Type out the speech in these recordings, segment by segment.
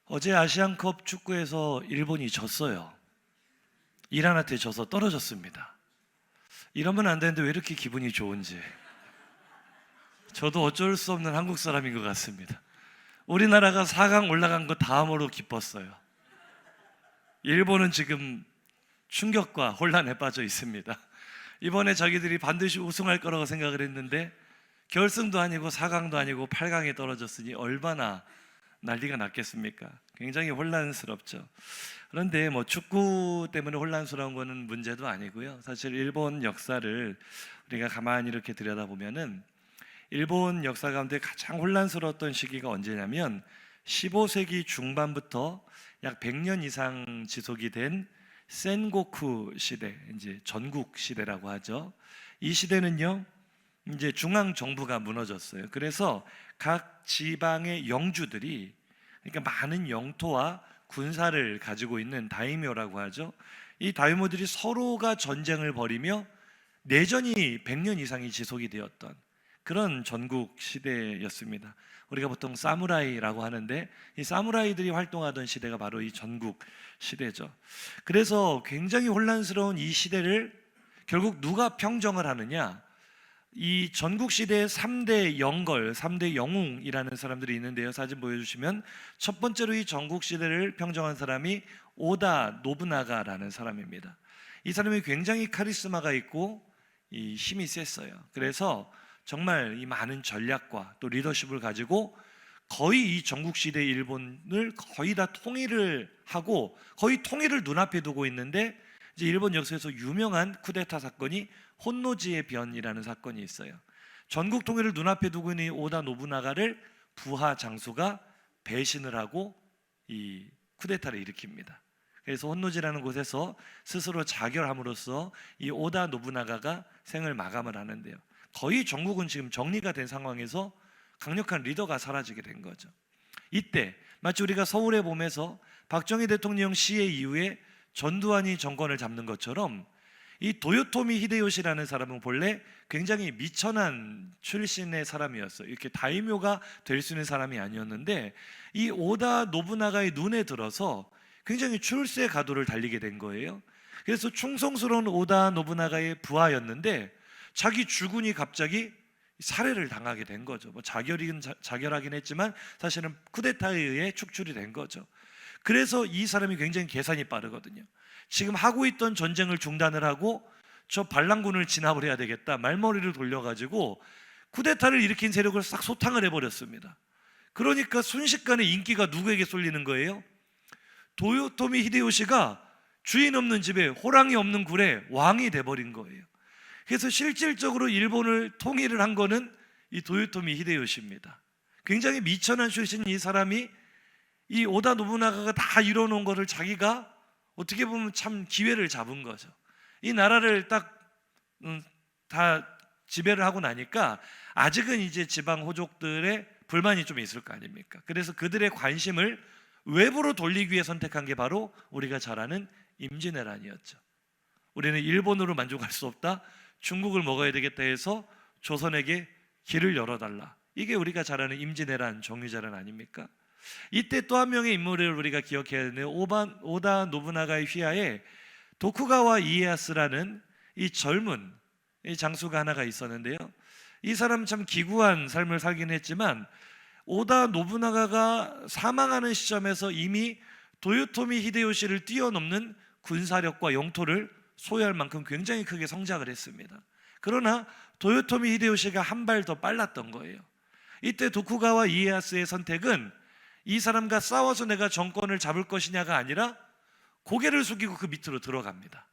어제 아시안컵 축구에서 일본이 졌어요. 이란한테 져서 떨어졌습니다. 이러면 안 되는데 왜 이렇게 기분이 좋은지. 저도 어쩔 수 없는 한국 사람인 것 같습니다. 우리나라가 4강 올라간 거 다음으로 기뻤어요. 일본은 지금 충격과 혼란에 빠져 있습니다. 이번에 자기들이 반드시 우승할 거라고 생각을 했는데 결승도 아니고 4강도 아니고 8강에 떨어졌으니 얼마나 난리가 났겠습니까? 굉장히 혼란스럽죠. 그런데 축구 때문에 혼란스러운 거는 문제도 아니고요. 사실 일본 역사를 우리가 가만히 이렇게 들여다보면은 일본 역사 가운데 가장 혼란스러웠던 시기가 언제냐면 15세기 중반부터 약 100년 이상 지속이 된 센고쿠 시대, 이제 전국 시대라고 하죠. 이 시대는요, 이제 중앙 정부가 무너졌어요. 그래서 각 지방의 영주들이, 그러니까 많은 영토와 군사를 가지고 있는 다이묘라고 하죠. 이 다이묘들이 서로가 전쟁을 벌이며 내전이 100년 이상이 지속이 되었던 그런 전국 시대였습니다. 우리가 보통 사무라이라고 하는데 이 사무라이들이 활동하던 시대가 바로 이 전국 시대죠. 그래서 굉장히 혼란스러운 이 시대를 결국 누가 평정을 하느냐? 이 전국 시대의 3대 영걸, 3대 영웅이라는 사람들이 있는데요. 사진 보여주시면 첫 번째로 이 전국 시대를 평정한 사람이 오다 노부나가라는 사람입니다. 이 사람이 굉장히 카리스마가 있고 이 힘이 셌어요. 그래서 정말 이 많은 전략과 또 리더십을 가지고 거의 이 전국 시대의 일본을 거의 다 통일을 하고 거의 통일을 눈앞에 두고 있는데, 이제 일본 역사에서 유명한 쿠데타 사건이 혼노지의 변이라는 사건이 있어요. 전국 통일을 눈앞에 두고 있는 이 오다 노부나가를 부하 장수가 배신을 하고 이 쿠데타를 일으킵니다. 그래서 혼노지라는 곳에서 스스로 자결함으로써 이 오다 노부나가가 생을 마감을 하는데요. 거의 전국은 지금 정리가 된 상황에서 강력한 리더가 사라지게 된 거죠. 이때 마치 우리가 서울의 봄에서 박정희 대통령 시해 이후에 전두환이 정권을 잡는 것처럼 이 도요토미 히데요시라는 사람은 본래 굉장히 미천한 출신의 사람이었어요. 이렇게 다이묘가 될 수 있는 사람이 아니었는데 이 오다 노부나가의 눈에 들어서 굉장히 출세 가도를 달리게 된 거예요. 그래서 충성스러운 오다 노부나가의 부하였는데 자기 주군이 갑자기 살해를 당하게 된 거죠. 자결하긴 했지만 사실은 쿠데타에 의해 축출이 된 거죠. 그래서 이 사람이 굉장히 계산이 빠르거든요. 지금 하고 있던 전쟁을 중단을 하고 저 반란군을 진압을 해야 되겠다, 말머리를 돌려가지고 쿠데타를 일으킨 세력을 싹 소탕을 해버렸습니다. 그러니까 순식간에 인기가 누구에게 쏠리는 거예요? 도요토미 히데요시가 주인 없는 집에 호랑이 없는 굴에 왕이 돼버린 거예요. 그래서 실질적으로 일본을 통일을 한 거는 이 도요토미 히데요시입니다. 굉장히 미천한 출신 이 사람이 이 오다 노부나가가 다 이뤄놓은 거를 자기가 어떻게 보면 참 기회를 잡은 거죠. 이 나라를 딱 다 지배를 하고 나니까 아직은 이제 지방 호족들의 불만이 좀 있을 거 아닙니까? 그래서 그들의 관심을 외부로 돌리기 위해 선택한 게 바로 우리가 잘 아는 임진왜란이었죠. 우리는 일본으로 만족할 수 없다, 중국을 먹어야 되겠다 해서 조선에게 길을 열어달라. 이게 우리가 잘 아는 임진왜란, 정유재란 아닙니까? 이때 또 한 명의 인물을 우리가 기억해야 되는데 오다 노부나가의 휘하에 도쿠가와 이에야스라는 이 젊은 이 장수가 하나가 있었는데요. 이 사람 참 기구한 삶을 살긴 했지만 오다 노부나가가 사망하는 시점에서 이미 도요토미 히데요시를 뛰어넘는 군사력과 영토를 소유할 만큼 굉장히 크게 성장을 했습니다. 그러나 도요토미 히데요시가 한 발 더 빨랐던 거예요. 이때 도쿠가와 이에야스의 선택은 이 사람과 싸워서 내가 정권을 잡을 것이냐가 아니라 고개를 숙이고 그 밑으로 들어갑니다.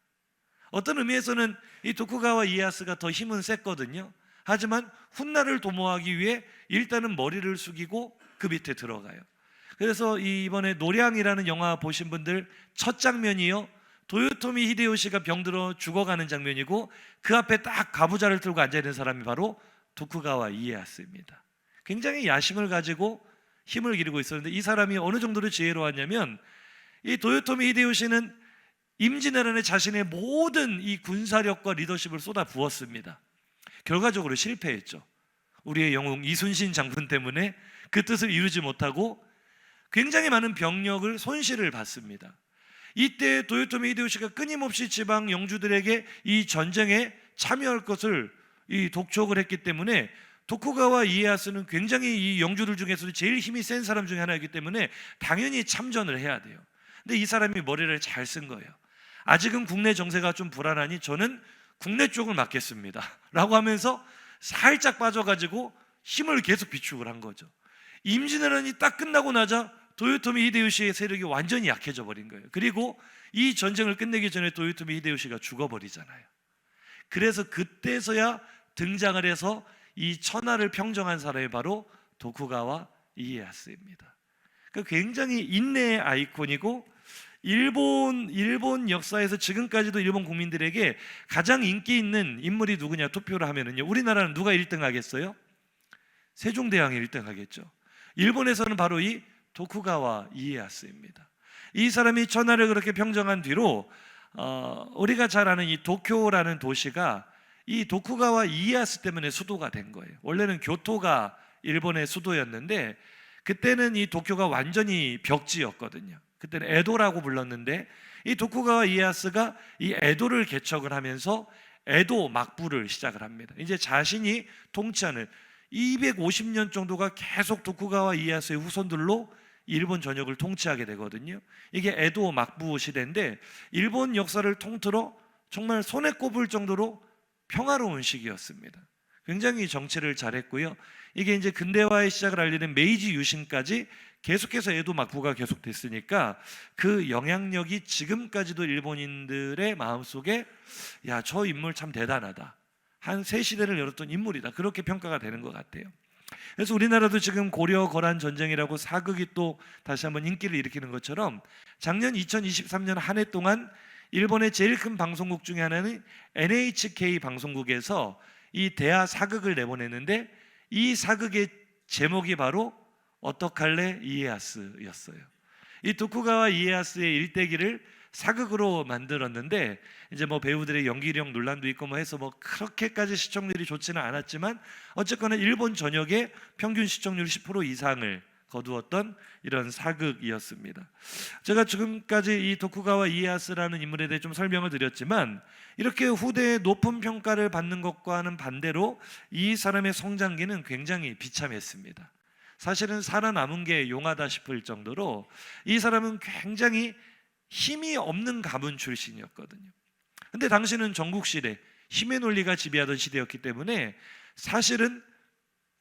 어떤 의미에서는 이 도쿠가와 이에야스가 더 힘은 셌거든요. 하지만 훗날을 도모하기 위해 일단은 머리를 숙이고 그 밑에 들어가요. 그래서 이번에 노량이라는 영화 보신 분들 첫 장면이요, 도요토미 히데요시가 병들어 죽어가는 장면이고 그 앞에 딱 가부좌를 들고 앉아있는 사람이 바로 도쿠가와 이에야스입니다. 굉장히 야심을 가지고 힘을 기르고 있었는데 이 사람이 어느 정도로 지혜로웠냐면 이 도요토미 히데요시는 임진왜란에 자신의 모든 이 군사력과 리더십을 쏟아 부었습니다. 결과적으로 실패했죠. 우리의 영웅 이순신 장군 때문에 그 뜻을 이루지 못하고 굉장히 많은 병력을 손실을 받습니다. 이때 도요토미 히데요시가 끊임없이 지방 영주들에게 이 전쟁에 참여할 것을 독촉을 했기 때문에 도쿠가와 이에야스는 굉장히 이 영주들 중에서도 제일 힘이 센 사람 중에 하나이기 때문에 당연히 참전을 해야 돼요. 근데 이 사람이 머리를 잘 쓴 거예요. 아직은 국내 정세가 좀 불안하니 저는 국내 쪽을 맡겠습니다 라고 하면서 살짝 빠져가지고 힘을 계속 비축을 한 거죠. 임진왜란이 딱 끝나고 나자 도요토미 히데요시의 세력이 완전히 약해져 버린 거예요. 그리고 이 전쟁을 끝내기 전에 도요토미 히데요시가 죽어버리잖아요. 그래서 그때서야 등장을 해서 이 천하를 평정한 사람이 바로 도쿠가와 이에야스입니다. 그러니까 굉장히 인내의 아이콘이고 일본 역사에서 지금까지도 일본 국민들에게 가장 인기 있는 인물이 누구냐 투표를 하면은요, 우리나라는 누가 1등 하겠어요? 세종대왕이 1등 하겠죠. 일본에서는 바로 이 도쿠가와 이에야스입니다. 이 사람이 천하를 그렇게 평정한 뒤로 우리가 잘 아는 이 도쿄라는 도시가 이 도쿠가와 이에야스 때문에 수도가 된 거예요. 원래는 교토가 일본의 수도였는데 그때는 이 도쿄가 완전히 벽지였거든요. 그때는 에도라고 불렀는데 이 도쿠가와 이에야스가 이 에도를 개척을 하면서 에도 막부를 시작을 합니다. 이제 자신이 통치하는 250년 정도가 계속 도쿠가와 이에야스의 후손들로 일본 전역을 통치하게 되거든요. 이게 에도 막부 시대인데 일본 역사를 통틀어 정말 손에 꼽을 정도로 평화로운 시기였습니다. 굉장히 정치를 잘했고요. 이게 이제 근대화의 시작을 알리는 메이지 유신까지 계속해서 에도 막부가 계속됐으니까 그 영향력이 지금까지도 일본인들의 마음속에 야, 저 인물 참 대단하다, 한 세 시대를 열었던 인물이다, 그렇게 평가가 되는 것 같아요. 그래서 우리나라도 지금 고려 거란 전쟁이라고 사극이 또 다시 한번 인기를 일으키는 것처럼 작년 2023년 한 해 동안 일본의 제일 큰 방송국 중에 하나는 NHK 방송국에서 이 대하 사극을 내보냈는데 이 사극의 제목이 바로 어떡할래 이에야스였어요. 이 도쿠가와 이에야스의 일대기를 사극으로 만들었는데 이제 뭐 배우들의 연기력 논란도 있고 뭐 해서 뭐 그렇게까지 시청률이 좋지는 않았지만 어쨌거나 일본 전역의 평균 시청률 10% 이상을 거두었던 이런 사극이었습니다. 제가 지금까지 이 도쿠가와 이에야스라는 인물에 대해 좀 설명을 드렸지만 이렇게 후대의 높은 평가를 받는 것과는 반대로 이 사람의 성장기는 굉장히 비참했습니다. 사실은 살아남은 게 용하다 싶을 정도로 이 사람은 굉장히 힘이 없는 가문 출신이었거든요. 근데 당시는 전국시대, 힘의 논리가 지배하던 시대였기 때문에 사실은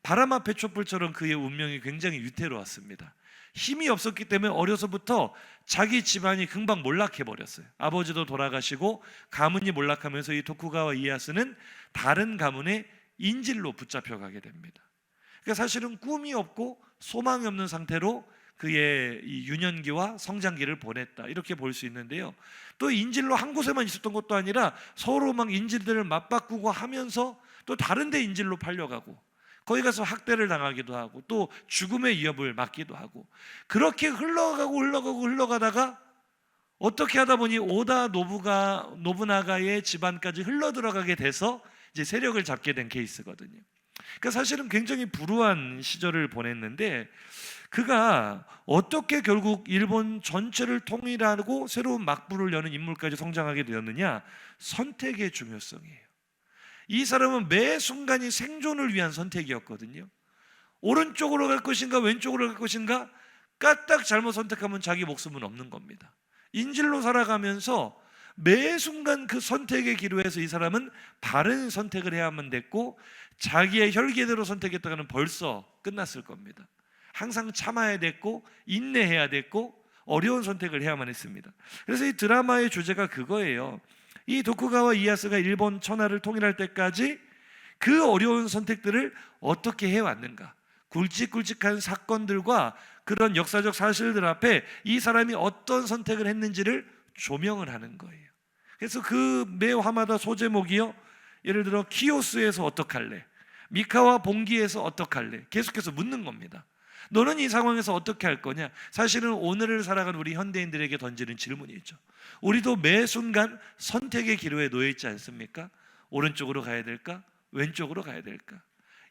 바람 앞에 촛불처럼 그의 운명이 굉장히 위태로웠습니다. 힘이 없었기 때문에 어려서부터 자기 집안이 금방 몰락해버렸어요. 아버지도 돌아가시고 가문이 몰락하면서 이 도쿠가와 이에야스는 다른 가문의 인질로 붙잡혀가게 됩니다. 그러니까 사실은 꿈이 없고 소망이 없는 상태로 그의 이 유년기와 성장기를 보냈다, 이렇게 볼 수 있는데요. 또 인질로 한 곳에만 있었던 것도 아니라 서로 막 인질들을 맞바꾸고 하면서 또 다른 데 인질로 팔려가고 거기 가서 학대를 당하기도 하고 또 죽음의 위협을 맞기도 하고 그렇게 흘러가다가 어떻게 하다 보니 오다 노부나가의 집안까지 흘러 들어가게 돼서 이제 세력을 잡게 된 케이스거든요. 그러니까 사실은 굉장히 불우한 시절을 보냈는데 그가 어떻게 결국 일본 전체를 통일하고 새로운 막부를 여는 인물까지 성장하게 되었느냐? 선택의 중요성이에요. 이 사람은 매 순간이 생존을 위한 선택이었거든요. 오른쪽으로 갈 것인가 왼쪽으로 갈 것인가 까딱 잘못 선택하면 자기 목숨은 없는 겁니다. 인질로 살아가면서 매 순간 그 선택의 기로에서 이 사람은 바른 선택을 해야만 됐고 자기의 혈기대로 선택했다가는 벌써 끝났을 겁니다. 항상 참아야 됐고 인내해야 됐고 어려운 선택을 해야만 했습니다. 그래서 이 드라마의 주제가 그거예요. 이 도쿠가와 이에야스가 일본 천하를 통일할 때까지 그 어려운 선택들을 어떻게 해왔는가, 굵직굵직한 사건들과 그런 역사적 사실들 앞에 이 사람이 어떤 선택을 했는지를 조명을 하는 거예요. 그래서 그 매 화마다 소제목이요, 예를 들어 키오스에서 어떡할래, 미카와 봉기에서 어떡할래, 계속해서 묻는 겁니다. 너는 이 상황에서 어떻게 할 거냐? 사실은 오늘을 살아가는 우리 현대인들에게 던지는 질문이죠. 우리도 매 순간 선택의 기로에 놓여 있지 않습니까? 오른쪽으로 가야 될까? 왼쪽으로 가야 될까?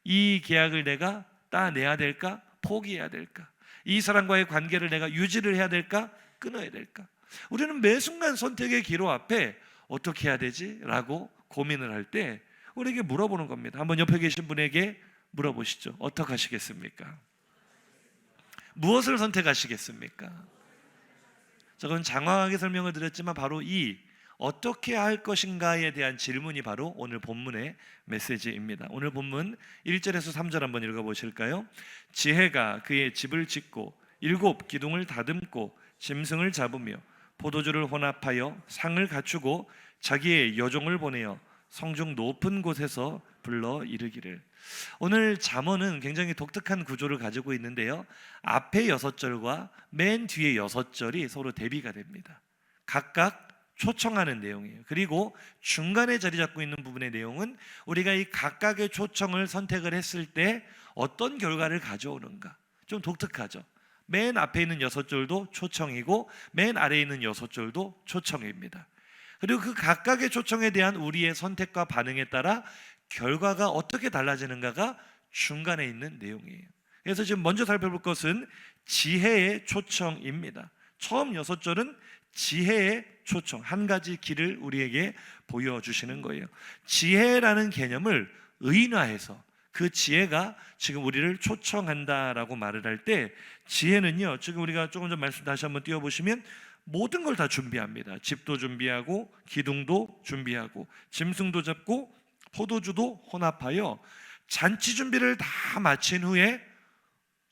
이 계약을 내가 따내야 될까? 포기해야 될까? 이 사람과의 관계를 내가 유지를 해야 될까? 끊어야 될까? 우리는 매 순간 선택의 기로 앞에 어떻게 해야 되지? 라고 고민을 할 때 우리에게 물어보는 겁니다. 한번 옆에 계신 분에게 물어보시죠. 어떻게 하시겠습니까? 무엇을 선택하시겠습니까? 저건 장황하게 설명을 드렸지만 바로 이 어떻게 할 것인가에 대한 질문이 바로 오늘 본문의 메시지입니다. 오늘 본문 1절에서 3절 한번 읽어보실까요? 지혜가 그의 집을 짓고 7 기둥을 다듬고 짐승을 잡으며 포도주를 혼합하여 상을 갖추고 자기의 여종을 보내어 성중 높은 곳에서 불러 이르기를. 오늘 잠언은 굉장히 독특한 구조를 가지고 있는데요, 앞에 6절과 맨 뒤에 6절이 서로 대비가 됩니다. 각각 초청하는 내용이에요. 그리고 중간에 자리 잡고 있는 부분의 내용은 우리가 이 각각의 초청을 선택을 했을 때 어떤 결과를 가져오는가, 좀 독특하죠. 맨 앞에 있는 6절도 초청이고 맨 아래에 있는 6절도 초청입니다. 그리고 그 각각의 초청에 대한 우리의 선택과 반응에 따라 결과가 어떻게 달라지는가가 중간에 있는 내용이에요. 그래서 지금 먼저 살펴볼 것은 지혜의 초청입니다. 처음 6절은 지혜의 초청, 한 가지 길을 우리에게 보여주시는 거예요. 지혜라는 개념을 의인화해서 그 지혜가 지금 우리를 초청한다라고 말을 할 때, 지혜는요, 지금 우리가 조금 전 말씀 다시 한번 띄워보시면 모든 걸 다 준비합니다. 집도 준비하고 기둥도 준비하고 짐승도 잡고 포도주도 혼합하여 잔치 준비를 다 마친 후에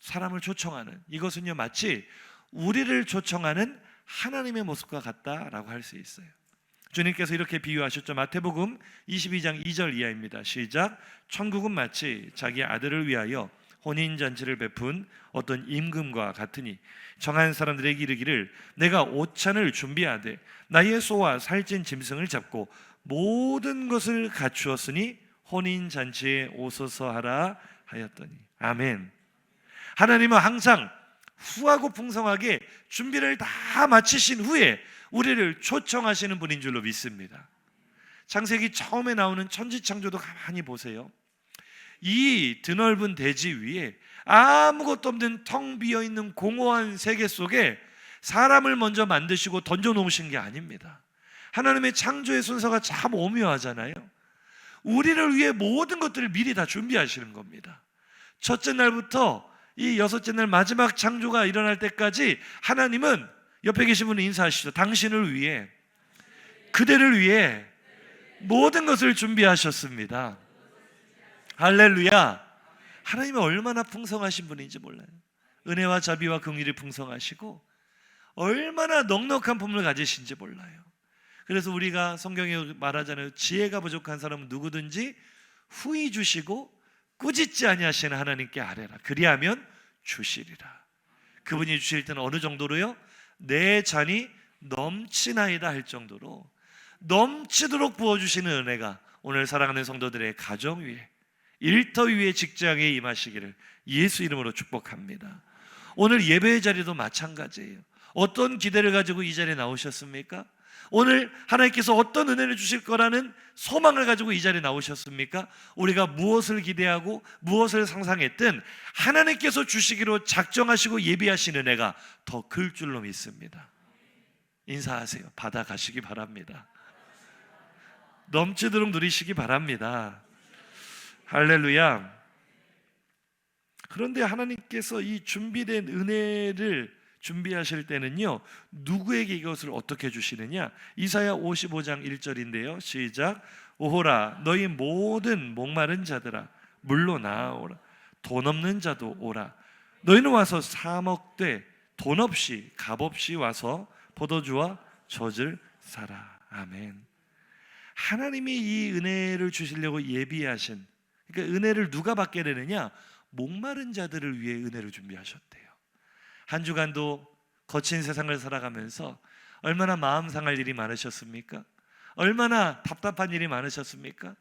사람을 초청하는, 이것은요 마치 우리를 초청하는 하나님의 모습과 같다라고 할 수 있어요. 주님께서 이렇게 비유하셨죠. 마태복음 22장 2절 이하입니다. 시작. 천국은 마치 자기 아들을 위하여 혼인잔치를 베푼 어떤 임금과 같으니 정한 사람들에게 이르기를 내가 오찬을 준비하되 나의 소와 살찐 짐승을 잡고 모든 것을 갖추었으니 혼인잔치에 오소서 하라 하였더니. 아멘. 하나님은 항상 후하고 풍성하게 준비를 다 마치신 후에 우리를 초청하시는 분인 줄로 믿습니다. 창세기 처음에 나오는 천지창조도 가만히 보세요. 이 드넓은 대지 위에 아무것도 없는 텅 비어있는 공허한 세계 속에 사람을 먼저 만드시고 던져놓으신 게 아닙니다. 하나님의 창조의 순서가 참 오묘하잖아요. 우리를 위해 모든 것들을 미리 다 준비하시는 겁니다. 첫째 날부터 이 6째 날 마지막 창조가 일어날 때까지 하나님은, 옆에 계신 분은 인사하시죠. 당신을 위해, 그대를 위해 모든 것을 준비하셨습니다. 할렐루야. 하나님은 얼마나 풍성하신 분인지 몰라요. 은혜와 자비와 긍휼이 풍성하시고 얼마나 넉넉한 품을 가지신지 몰라요. 그래서 우리가 성경에 말하잖아요. 지혜가 부족한 사람은 누구든지 후히 주시고 꾸짖지 아니하시는 하나님께 아뢰라. 그리하면 주시리라. 그분이 주실 때는 어느 정도로요? 내 잔이 넘치나이다 할 정도로 넘치도록 부어주시는 은혜가 오늘 사랑하는 성도들의 가정 위에, 일터 위에, 직장에 임하시기를 예수 이름으로 축복합니다. 오늘 예배의 자리도 마찬가지예요. 어떤 기대를 가지고 이 자리에 나오셨습니까? 오늘 하나님께서 어떤 은혜를 주실 거라는 소망을 가지고 이 자리에 나오셨습니까? 우리가 무엇을 기대하고 무엇을 상상했든 하나님께서 주시기로 작정하시고 예비하신 은혜가 더 클 줄로 믿습니다. 인사하세요. 받아가시기 바랍니다. 넘치도록 누리시기 바랍니다. 할렐루야. 그런데 하나님께서 이 준비된 은혜를 준비하실 때는요, 누구에게 이것을 어떻게 주시느냐? 이사야 55장 1절인데요 시작. 오호라 너희 모든 목마른 자들아 물로 나아오라. 돈 없는 자도 오라. 너희는 와서 사 먹되 돈 없이 값 없이 와서 포도주와 젖을 사라. 아멘. 하나님이 이 은혜를 주시려고 예비하신, 그러니까 은혜를 누가 받게 되느냐? 목마른 자들을 위해 은혜를 준비하셨대요. 한 주간도 거친 세상을 살아가면서 얼마나 마음 상할 일이 많으셨습니까? 얼마나 답답한 일이 많으셨습니까?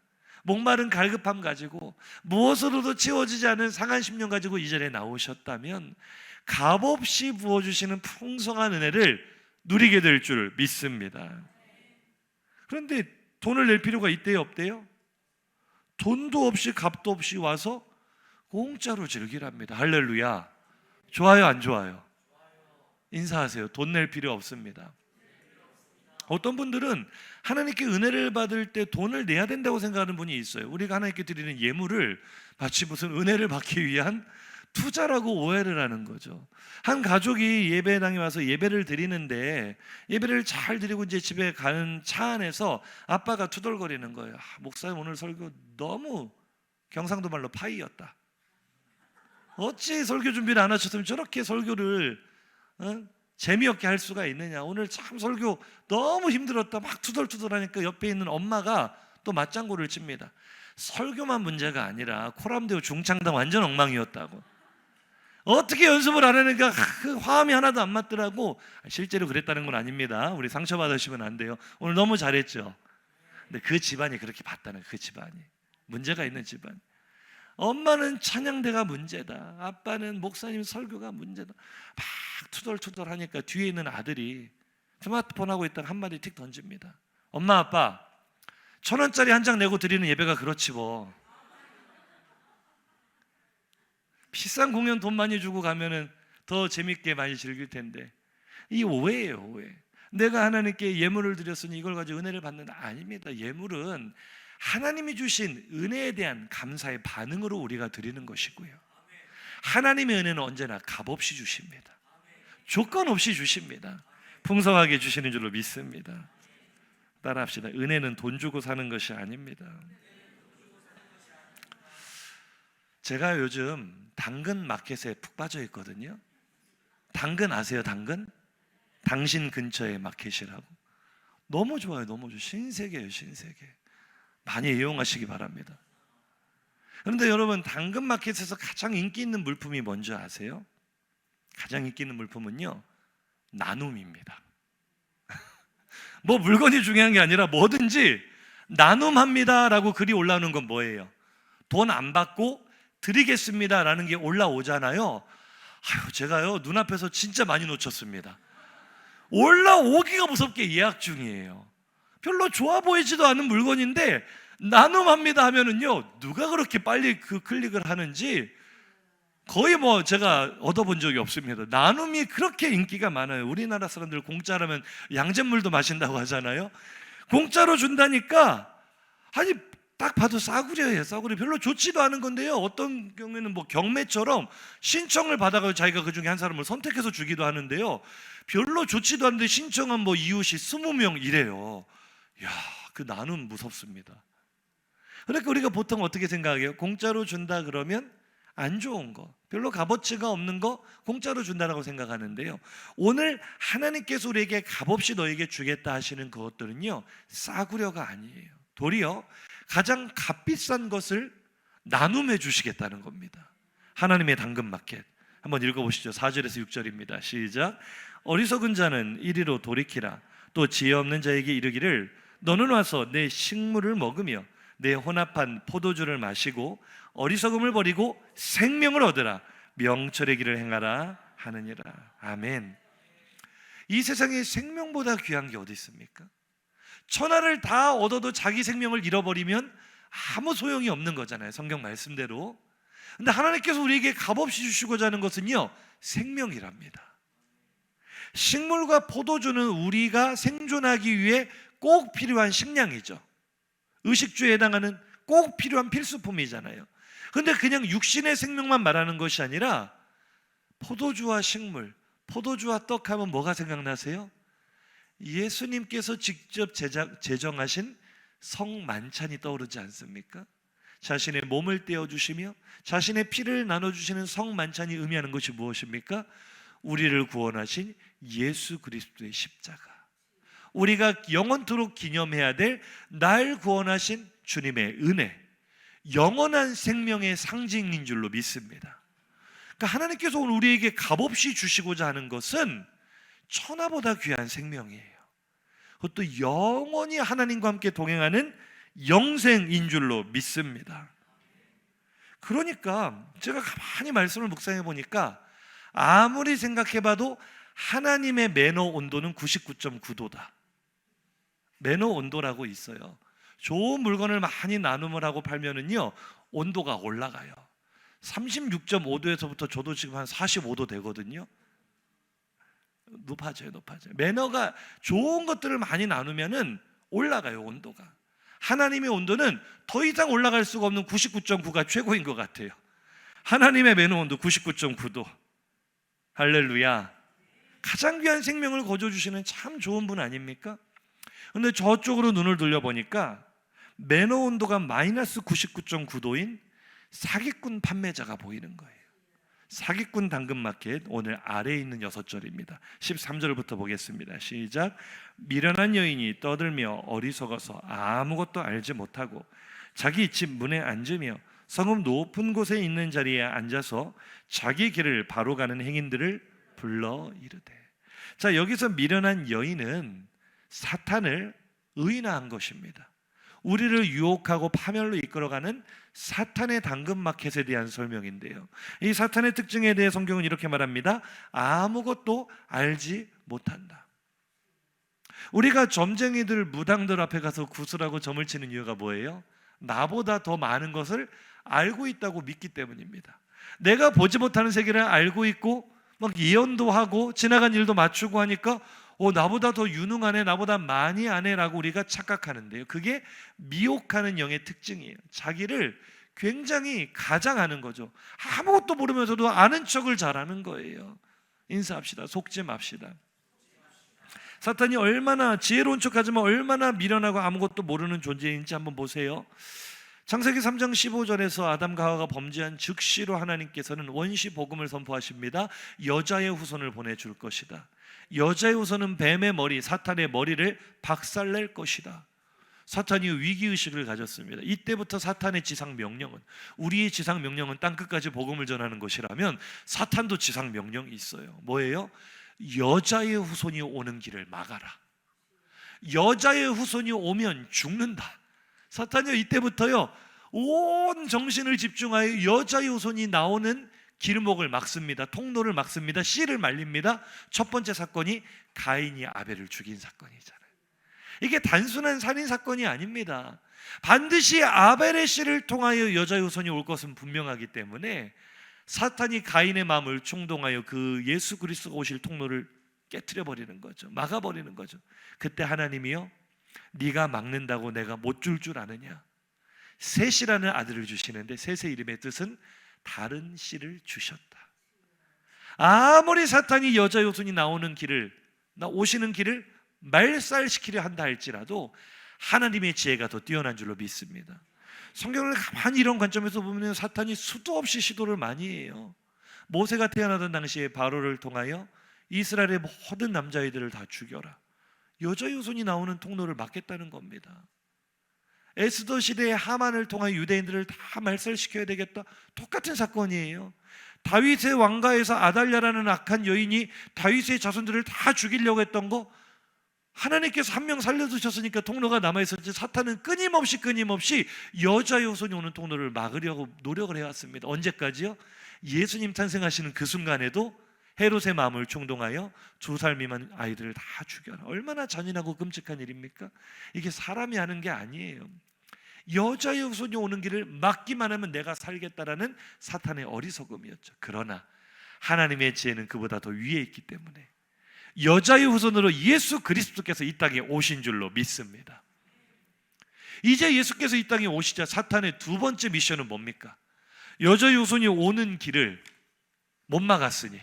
목마른 갈급함 가지고 무엇으로도 채워지지 않은 상한 심령 가지고 이 자리에 나오셨다면 값없이 부어주시는 풍성한 은혜를 누리게 될 줄 믿습니다. 그런데 돈을 낼 필요가 있대요, 없대요? 돈도 없이 값도 없이 와서 공짜로 즐기랍니다. 할렐루야. 좋아요, 안 좋아요? 인사하세요. 돈 낼 필요 없습니다. 어떤 분들은 하나님께 은혜를 받을 때 돈을 내야 된다고 생각하는 분이 있어요. 우리가 하나님께 드리는 예물을 마치 무슨 은혜를 받기 위한 투자라고 오해를 하는 거죠. 한 가족이 예배당에 와서 예배를 드리는데 예배를 잘 드리고 이제 집에 가는 차 안에서 아빠가 투덜거리는 거예요. 목사님 오늘 설교 너무 경상도 말로 파이였다. 어찌 설교 준비를 안 하셨으면 저렇게 설교를 재미없게 할 수가 있느냐. 오늘 참 설교 너무 힘들었다. 막 투덜투덜하니까 옆에 있는 엄마가 또 맞장구를 칩니다. 설교만 문제가 아니라 코람데오 중창단 완전 엉망이었다고. 어떻게 연습을 안 하니까 그 화음이 하나도 안 맞더라고. 실제로 그랬다는 건 아닙니다. 우리 상처받으시면 안 돼요. 오늘 너무 잘했죠. 근데 그 집안이 그렇게 봤다는, 그 집안이 문제가 있는 집안. 엄마는 찬양대가 문제다, 아빠는 목사님 설교가 문제다, 막 투덜투덜 하니까 뒤에 있는 아들이 스마트폰 하고 있다가 한마디 틱 던집니다. 엄마 아빠 1,000원짜리 한 장 내고 드리는 예배가 그렇지 뭐. 비싼 공연 돈 많이 주고 가면은 더 재밌게 많이 즐길 텐데. 이 오해예요, 오해. 내가 하나님께 예물을 드렸으니 이걸 가지고 은혜를 받는다. 아닙니다. 예물은 하나님이 주신 은혜에 대한 감사의 반응으로 우리가 드리는 것이고요, 하나님의 은혜는 언제나 값없이 주십니다. 조건 없이 주십니다. 풍성하게 주시는 줄로 믿습니다. 따라합시다. 은혜는 돈 주고 사는 것이 아닙니다. 제가 요즘 당근 마켓에 푹 빠져 있거든요. 당근 아세요? 당근? 당신 근처에 마켓이라고. 너무 좋아요. 너무 좋아요. 신세계예요, 신세계. 많이 이용하시기 바랍니다. 그런데 여러분, 당근마켓에서 가장 인기 있는 물품이 뭔지 아세요? 가장 인기 있는 물품은요, 나눔입니다. 뭐 물건이 중요한 게 아니라 뭐든지 나눔합니다 라고 글이 올라오는 건 뭐예요? 돈 안 받고 드리겠습니다 라는 게 올라오잖아요. 제가요 눈앞에서 진짜 많이 놓쳤습니다. 올라오기가 무섭게 예약 중이에요. 별로 좋아 보이지도 않은 물건인데 나눔합니다 하면은요, 누가 그렇게 빨리 그 클릭을 하는지 거의 뭐 제가 얻어본 적이 없습니다. 나눔이 그렇게 인기가 많아요. 우리나라 사람들 공짜라면 양잿물도 마신다고 하잖아요. 공짜로 준다니까, 아니 딱 봐도 싸구려예요. 싸구려. 별로 좋지도 않은 건데요, 어떤 경우에는 뭐 경매처럼 신청을 받아가지고 자기가 그 중에 한 사람을 선택해서 주기도 하는데요, 별로 좋지도 않은데 신청한 뭐 이웃이 20명 이래요. 야, 그 나눔 무섭습니다. 그러니까 우리가 보통 어떻게 생각해요? 공짜로 준다 그러면 안 좋은 거, 별로 값어치가 없는 거 공짜로 준다라고 생각하는데요, 오늘 하나님께서 우리에게 값없이 너에게 주겠다 하시는 그것들은요, 싸구려가 아니에요. 도리어 가장 값비싼 것을 나눔해 주시겠다는 겁니다. 하나님의 당근마켓 한번 읽어보시죠. 4절에서 6절입니다. 시작. 어리석은 자는 이리로 돌이키라. 또 지혜 없는 자에게 이르기를 너는 와서 내 식물을 먹으며 내 혼합한 포도주를 마시고 어리석음을 버리고 생명을 얻으라. 명철의 길을 행하라 하느니라. 아멘. 이 세상에 생명보다 귀한 게 어디 있습니까? 천하를 다 얻어도 자기 생명을 잃어버리면 아무 소용이 없는 거잖아요, 성경 말씀대로. 근데 하나님께서 우리에게 값없이 주시고자 하는 것은요, 생명이랍니다. 식물과 포도주는 우리가 생존하기 위해 꼭 필요한 식량이죠. 의식주에 해당하는 꼭 필요한 필수품이잖아요. 그런데 그냥 육신의 생명만 말하는 것이 아니라 포도주와 식물, 포도주와 떡 하면 뭐가 생각나세요? 예수님께서 직접 제정하신 성만찬이 떠오르지 않습니까? 자신의 몸을 떼어주시며 자신의 피를 나눠주시는 성만찬이 의미하는 것이 무엇입니까? 우리를 구원하신 예수 그리스도의 십자가, 우리가 영원토록 기념해야 될 날 구원하신 주님의 은혜, 영원한 생명의 상징인 줄로 믿습니다. 그러니까 하나님께서 오늘 우리에게 값없이 주시고자 하는 것은 천하보다 귀한 생명이에요. 그것도 영원히 하나님과 함께 동행하는 영생인 줄로 믿습니다. 그러니까 제가 가만히 말씀을 묵상해 보니까 아무리 생각해봐도 하나님의 매너 온도는 99.9도다. 매너 온도라고 있어요. 좋은 물건을 많이 나눔을 하고 팔면은요, 온도가 올라가요. 36.5도에서부터 저도 지금 한 45도 되거든요. 높아져요. 매너가 좋은 것들을 많이 나누면은 올라가요, 온도가. 하나님의 온도는 더 이상 올라갈 수가 없는 99.9가 최고인 것 같아요. 하나님의 매너 온도 99.9도. 할렐루야. 가장 귀한 생명을 거저주시는 참 좋은 분 아닙니까? 근데 저쪽으로 눈을 돌려보니까 매너 온도가 마이너스 99.9도인 사기꾼 판매자가 보이는 거예요. 사기꾼 당근마켓, 오늘 아래에 있는 6절입니다. 13절부터 보겠습니다. 시작. 미련한 여인이 떠들며 어리석어서 아무것도 알지 못하고 자기 집 문에 앉으며 성읍 높은 곳에 있는 자리에 앉아서 자기 길을 바로 가는 행인들을 불러 이르되. 자, 여기서 미련한 여인은 사탄을 의인화한 것입니다. 우리를 유혹하고 파멸로 이끌어가는 사탄의 당근마켓에 대한 설명인데요, 이 사탄의 특징에 대해 성경은 이렇게 말합니다. 아무것도 알지 못한다. 우리가 점쟁이들, 무당들 앞에 가서 구슬하고 점을 치는 이유가 뭐예요? 나보다 더 많은 것을 알고 있다고 믿기 때문입니다. 내가 보지 못하는 세계를 알고 있고 막 예언도 하고 지나간 일도 맞추고 하니까 나보다 더 유능하네, 나보다 많이 아네 라고 우리가 착각하는데요, 그게 미혹하는 영의 특징이에요. 자기를 굉장히 가장하는 거죠. 아무것도 모르면서도 아는 척을 잘하는 거예요. 인사합시다. 속지 맙시다. 사탄이 얼마나 지혜로운 척하지만 얼마나 미련하고 아무것도 모르는 존재인지 한번 보세요. 창세기 3장 15절에서 아담과 하와가 범죄한 즉시로 하나님께서는 원시 복음을 선포하십니다. 여자의 후손을 보내줄 것이다. 여자의 후손은 뱀의 머리, 사탄의 머리를 박살낼 것이다. 사탄이 위기의식을 가졌습니다. 이때부터 사탄의 지상명령은, 우리의 지상명령은 땅끝까지 복음을 전하는 것이라면 사탄도 지상명령이 있어요. 뭐예요? 여자의 후손이 오는 길을 막아라. 여자의 후손이 오면 죽는다. 사탄이 이때부터요, 온 정신을 집중하여 여자의 후손이 나오는 길목을 막습니다. 통로를 막습니다. 씨를 말립니다. 첫 번째 사건이 가인이 아벨을 죽인 사건이잖아요. 이게 단순한 살인 사건이 아닙니다. 반드시 아벨의 씨를 통하여 여자의 후손이 올 것은 분명하기 때문에 사탄이 가인의 마음을 충동하여 그 예수 그리스도가 오실 통로를 깨트려 버리는 거죠. 막아버리는 거죠. 그때 하나님이요, 네가 막는다고 내가 못 줄 줄 아느냐. 셋이라는 아들을 주시는데 셋의 이름의 뜻은 다른 씨를 주셨다. 아무리 사탄이 여자의 후손이 나오는 길을, 오시는 길을 말살시키려 한다 할지라도 하나님의 지혜가 더 뛰어난 줄로 믿습니다. 성경을 가만히 이런 관점에서 보면 사탄이 수도 없이 시도를 많이 해요. 모세가 태어나던 당시에 바로를 통하여 이스라엘의 모든 남자아이들을 다 죽여라. 여자의 후손이 나오는 통로를 막겠다는 겁니다. 에스더 시대의 하만을 통하여 유대인들을 다 말살시켜야 되겠다. 똑같은 사건이에요. 다윗의 왕가에서 아달랴라는 악한 여인이 다윗의 자손들을 다 죽이려고 했던 거, 하나님께서 한 명 살려두셨으니까 통로가 남아있었지, 사탄은 끊임없이 여자의 후손이 오는 통로를 막으려고 노력을 해왔습니다. 언제까지요? 예수님 탄생하시는 그 순간에도 헤롯의 마음을 충동하여 2살 미만 아이들을 다 죽여라. 얼마나 잔인하고 끔찍한 일입니까? 이게 사람이 하는 게 아니에요. 여자의 후손이 오는 길을 막기만 하면 내가 살겠다라는 사탄의 어리석음이었죠. 그러나 하나님의 지혜는 그보다 더 위에 있기 때문에 여자의 후손으로 예수 그리스도께서 이 땅에 오신 줄로 믿습니다. 이제 예수께서 이 땅에 오시자 사탄의 두 번째 미션은 뭡니까? 여자의 후손이 오는 길을 못 막았으니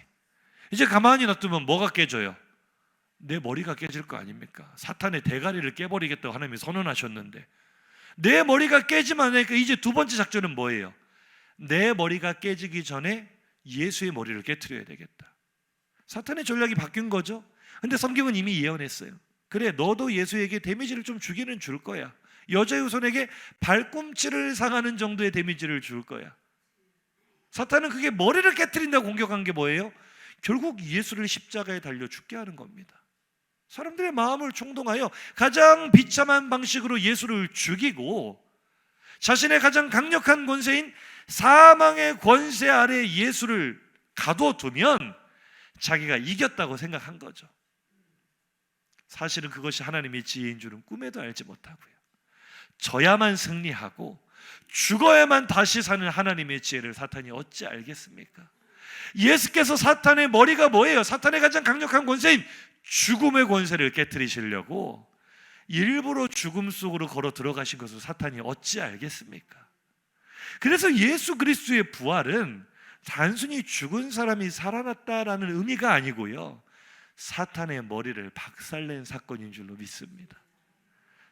이제 가만히 놔두면 뭐가 깨져요? 내 머리가 깨질 거 아닙니까? 사탄의 대가리를 깨버리겠다고 하나님이 선언하셨는데 내 머리가 깨지만 하니까 이제 두 번째 작전은 뭐예요? 내 머리가 깨지기 전에 예수의 머리를 깨트려야 되겠다. 사탄의 전략이 바뀐 거죠. 근데 성경은 이미 예언했어요. 그래, 너도 예수에게 데미지를 좀 주기는 줄 거야. 여자의 후손에게 발꿈치를 상하는 정도의 데미지를 줄 거야. 사탄은 그게 머리를 깨트린다고 공격한 게 뭐예요? 결국 예수를 십자가에 달려 죽게 하는 겁니다. 사람들의 마음을 충동하여 가장 비참한 방식으로 예수를 죽이고 자신의 가장 강력한 권세인 사망의 권세 아래 예수를 가둬두면 자기가 이겼다고 생각한 거죠. 사실은 그것이 하나님의 지혜인 줄은 꿈에도 알지 못하고요, 져야만 승리하고 죽어야만 다시 사는 하나님의 지혜를 사탄이 어찌 알겠습니까? 예수께서 사탄의 머리가 뭐예요? 사탄의 가장 강력한 권세인 죽음의 권세를 깨뜨리시려고 일부러 죽음 속으로 걸어 들어가신 것을 사탄이 어찌 알겠습니까? 그래서 예수 그리스도의 부활은 단순히 죽은 사람이 살아났다라는 의미가 아니고요, 사탄의 머리를 박살낸 사건인 줄로 믿습니다.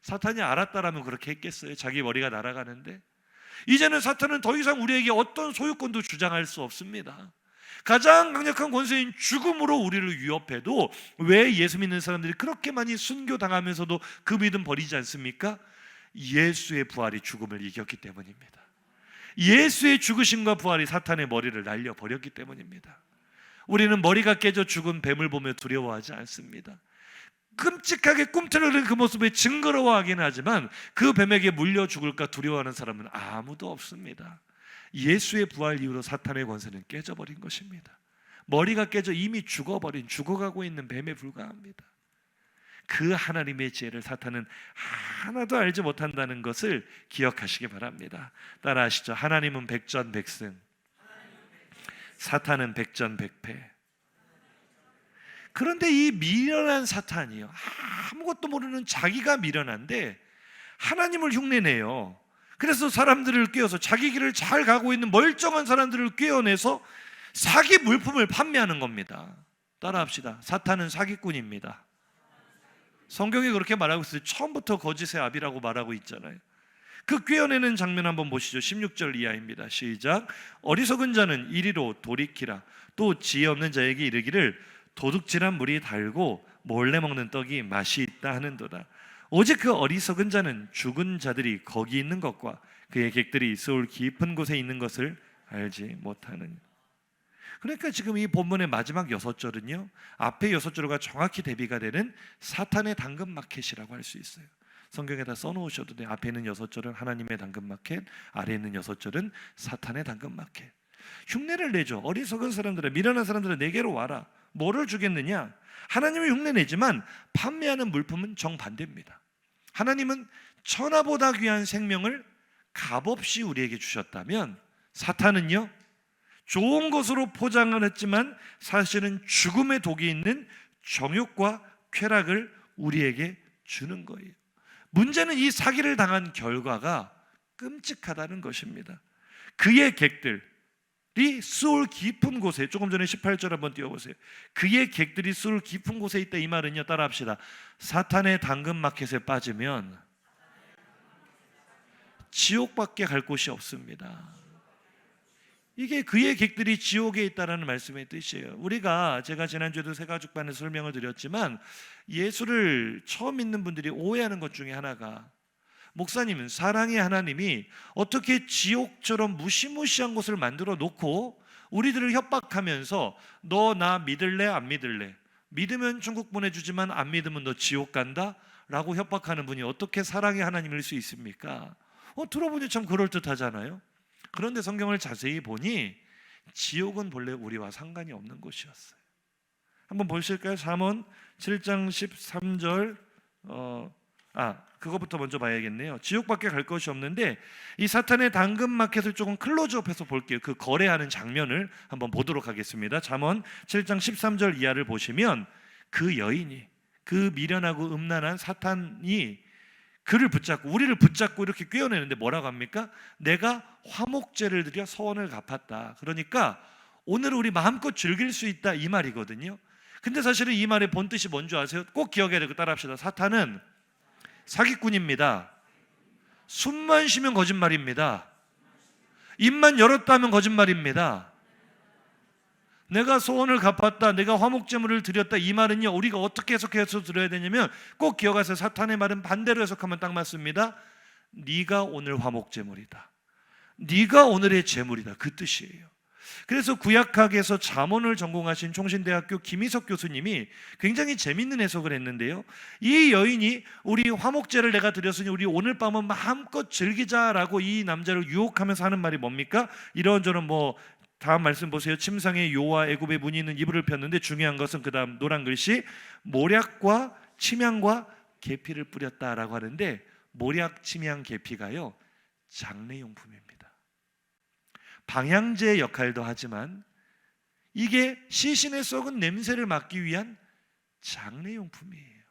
사탄이 알았다라면 그렇게 했겠어요? 자기 머리가 날아가는데. 이제는 사탄은 더 이상 우리에게 어떤 소유권도 주장할 수 없습니다. 가장 강력한 권세인 죽음으로 우리를 위협해도 왜 예수 믿는 사람들이 그렇게 많이 순교당하면서도 그 믿음 버리지 않습니까? 예수의 부활이 죽음을 이겼기 때문입니다. 예수의 죽으심과 부활이 사탄의 머리를 날려버렸기 때문입니다. 우리는 머리가 깨져 죽은 뱀을 보며 두려워하지 않습니다. 끔찍하게 꿈틀거리는 그 모습에 징그러워하긴 하지만 그 뱀에게 물려 죽을까 두려워하는 사람은 아무도 없습니다. 예수의 부활 이후로 사탄의 권세는 깨져버린 것입니다. 머리가 깨져 이미 죽어가고 있는 뱀에 불과합니다. 그 하나님의 지혜를 사탄은 하나도 알지 못한다는 것을 기억하시기 바랍니다. 따라하시죠. 하나님은 백전백승, 사탄은 백전백패. 그런데 이 미련한 사탄이요, 아무것도 모르는 자기가 미련한데 하나님을 흉내내요. 그래서 사람들을 꿰어서 자기 길을 잘 가고 있는 멀쩡한 사람들을 꿰어내서 사기 물품을 판매하는 겁니다. 따라합시다. 사탄은 사기꾼입니다. 성경이 그렇게 말하고 있어요. 처음부터 거짓의 아비라고 말하고 있잖아요. 그 꿰어내는 장면 한번 보시죠. 16절 이하입니다. 시작. 어리석은 자는 이리로 돌이키라. 또 지혜 없는 자에게 이르기를 도둑질한 물이 달고 몰래 먹는 떡이 맛이 있다 하는도다. 오직 그 어리석은 자는 죽은 자들이 거기 있는 것과 그의 객들이 수울 깊은 곳에 있는 것을 알지 못하느냐. 그러니까 지금 이 본문의 마지막 6절은요, 앞에 6절과 정확히 대비가 되는 사탄의 당근마켓이라고 할 수 있어요. 성경에다 써놓으셔도 돼요. 앞에 있는 6절은 하나님의 당근마켓, 아래에 있는 6절은 사탄의 당근마켓. 흉내를 내죠. 어리석은 사람들아, 미련한 사람들아, 내게로 와라. 뭐를 주겠느냐? 하나님을 흉내내지만 판매하는 물품은 정반대입니다. 하나님은 천하보다 귀한 생명을 값없이 우리에게 주셨다면, 사탄은요, 좋은 것으로 포장을 했지만 사실은 죽음의 독이 있는 정욕과 쾌락을 우리에게 주는 거예요. 문제는 이 사기를 당한 결과가 끔찍하다는 것입니다. 그의 객들이 수올 깊은 곳에, 조금 전에 18절 한번 띄워보세요. 그의 객들이 수올 깊은 곳에 있다. 이 말은요, 따라합시다. 사탄의 당근마켓에 빠지면 지옥밖에 갈 곳이 없습니다. 이게 그의 객들이 지옥에 있다라는 말씀의 뜻이에요. 제가 지난주에도 새가족반에 설명을 드렸지만, 예수를 처음 믿는 분들이 오해하는 것 중에 하나가, 목사님은 사랑의 하나님이 어떻게 지옥처럼 무시무시한 곳을 만들어 놓고 우리들을 협박하면서 너 나 믿을래 안 믿을래? 믿으면 천국 보내주지만 안 믿으면 너 지옥 간다? 라고 협박하는 분이 어떻게 사랑의 하나님일 수 있습니까? 들어보니 참 그럴듯하잖아요. 그런데 성경을 자세히 보니 지옥은 본래 우리와 상관이 없는 곳이었어요. 한번 보실까요? 잠언 7장 13절. 그거부터 먼저 봐야겠네요. 지옥밖에 갈 것이 없는데, 이 사탄의 당근마켓을 조금 클로즈업해서 볼게요. 그 거래하는 장면을 한번 보도록 하겠습니다. 잠언 7장 13절 이하를 보시면, 그 여인이, 그 미련하고 음란한 사탄이 그를 붙잡고, 우리를 붙잡고 이렇게 꿰어내는데 뭐라고 합니까? 내가 화목제를 드려 서원을 갚았다. 그러니까 오늘 우리 마음껏 즐길 수 있다, 이 말이거든요. 근데 사실은 이 말의 본뜻이 뭔지 아세요? 꼭 기억해야 되고 따라합시다. 사탄은 사기꾼입니다. 숨만 쉬면 거짓말입니다. 입만 열었다 하면 거짓말입니다. 내가 소원을 갚았다, 내가 화목제물을 드렸다, 이 말은요, 우리가 어떻게 해석해서 들어야 되냐면, 꼭 기억하세요. 사탄의 말은 반대로 해석하면 딱 맞습니다. 네가 오늘 화목제물이다, 네가 오늘의 제물이다, 그 뜻이에요. 그래서 구약학에서 잠언을 전공하신 총신대학교 김희석 교수님이 굉장히 재밌는 해석을 했는데요, 이 여인이 우리 화목제를 내가 드렸으니 우리 오늘 밤은 마음껏 즐기자라고 이 남자를 유혹하면서 하는 말이 뭡니까? 이런저런 다음 말씀 보세요. 침상에 요와 애굽의 문이 있는 이불을 폈는데, 중요한 것은 그 다음 노란 글씨, 모략과 침향과 계피를 뿌렸다라고 하는데, 모략, 침향, 계피가요, 장례용품입니다. 방향제의 역할도 하지만 이게 시신의 썩은 냄새를 막기 위한 장례용품이에요.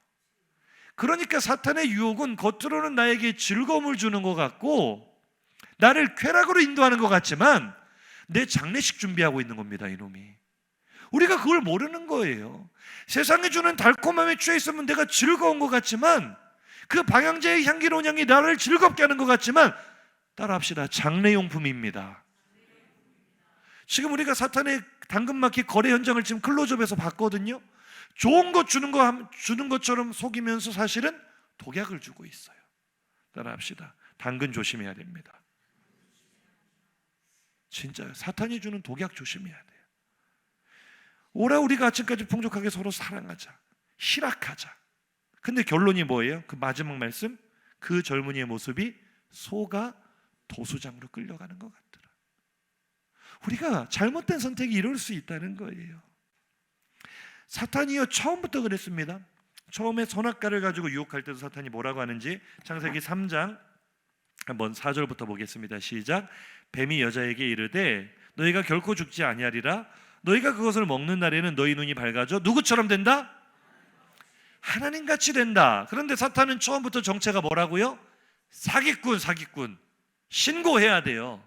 그러니까 사탄의 유혹은 겉으로는 나에게 즐거움을 주는 것 같고 나를 쾌락으로 인도하는 것 같지만 내 장례식 준비하고 있는 겁니다. 이놈이. 우리가 그걸 모르는 거예요. 세상에 주는 달콤함에 취해 있으면 내가 즐거운 것 같지만 그 방향제의 향기로운 향이 나를 즐겁게 하는 것 같지만 따라합시다. 장례용품입니다. 지금 우리가 사탄의 당근마켓 거래 현장을 지금 클로즈업에서 봤거든요. 좋은 것 주는 것처럼 속이면서 사실은 독약을 주고 있어요. 따라합시다. 당근 조심해야 됩니다. 진짜요. 사탄이 주는 독약 조심해야 돼요. 오라 우리가 아침까지 풍족하게 서로 사랑하자, 희락하자. 근데 결론이 뭐예요? 그 마지막 말씀, 그 젊은이의 모습이 소가 도수장으로 끌려가는 것 같더라. 우리가 잘못된 선택이 이럴 수 있다는 거예요. 사탄이요 처음부터 그랬습니다. 처음에 선악과를 가지고 유혹할 때도 사탄이 뭐라고 하는지 창세기 3장 한번 4절부터 보겠습니다. 시작. 뱀이 여자에게 이르되 너희가 결코 죽지 아니하리라. 너희가 그것을 먹는 날에는 너희 눈이 밝아져 누구처럼 된다? 하나님같이 된다. 그런데 사탄은 처음부터 정체가 뭐라고요? 사기꾼. 신고해야 돼요.